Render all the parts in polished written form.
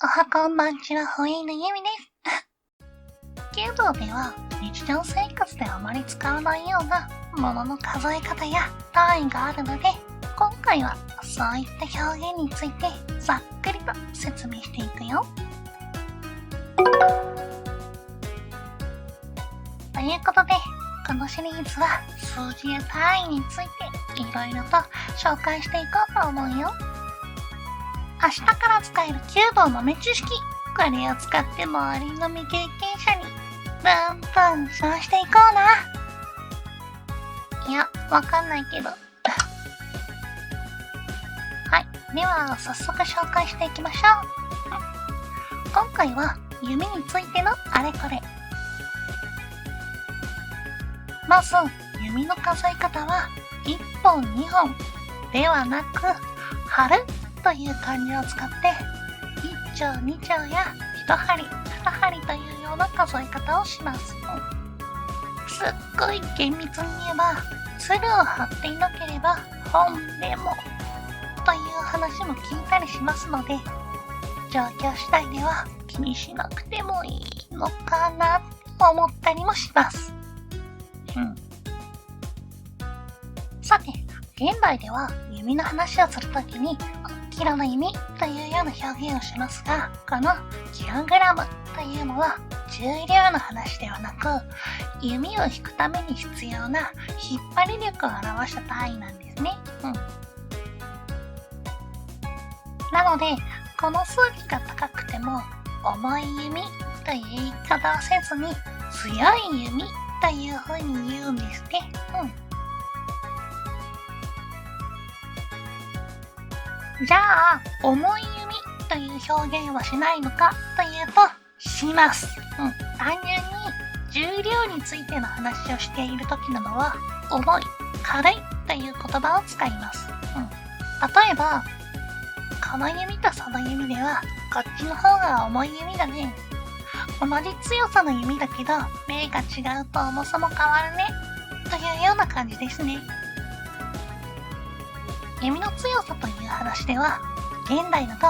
おはこんばんちは、フリーのゆみです。弓道では日常生活であまり使わないようなものの数え方や単位があるので、今回はそういった表現についてざっくりと説明していくよ。ということで、このシリーズは数字や単位についていろいろと紹介していこうと思うよ。明日から使える弓道豆知識、これを使って周りの未経験者にどんどんそうしていこうな。いや、わかんないけど。はい、では早速紹介していきましょう。今回は弓についてのあれこれ。まず、弓の数え方は1本2本ではなく、張るという漢字を使って1丁2丁や1針2針というような数え方をします。すっごい厳密に言えば、鶴を張っていなければ本でもという話も聞いたりしますので、状況次第では気にしなくてもいいのかなと思ったりもします。さて、現代では弓の話をするときにキロの弓というような表現をしますが、このキログラムというのは重量の話ではなく、弓を引くために必要な引っ張り力を表した単位なんですね。なので、この数値が高くても重い弓という言い方をせずに、強い弓という風に言うんですね。じゃあ、重い弓という表現はしないのかというと、します。単純に重量についての話をしている時などは、重い、軽いという言葉を使います。例えば、この弓とその弓では、こっちの方が重い弓だね。同じ強さの弓だけど、面が違うと重さも変わるね。というような感じですね。弓の強さという話では、現代だと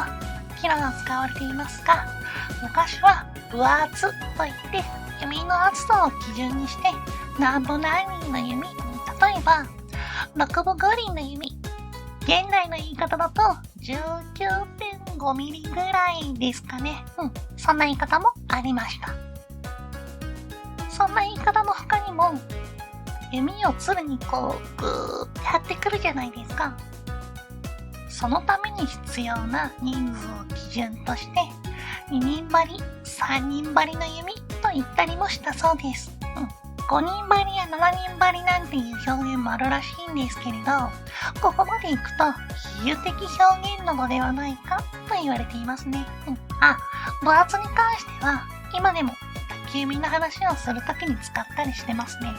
キロが使われていますが、昔は分厚といって弓の厚さを基準にして、何分何ミリの弓、例えば6分5厘の弓、現代の言い方だと 19.5 ミリぐらいですかね。そんな言い方もありました。そんな言い方の他にも、弓を鶴にこうグーって張ってくるじゃないですか。そのために必要な人数を基準として、2人張り、3人張りの弓と言ったりもしたそうです。5人張りや7人張りなんていう表現もあるらしいんですけれど、ここまでいくと比喩的表現なのではないかと言われていますね。分厚に関しては今でも宅急便の話をするときに使ったりしてますね。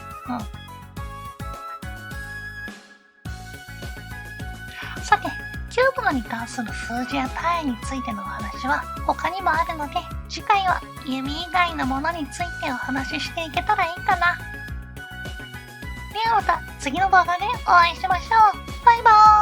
さて、弓道に関する数字や単位についてのお話は他にもあるので、次回は弓以外のものについてお話ししていけたらいいかな。ではまた次の動画でお会いしましょう。バイバーイ。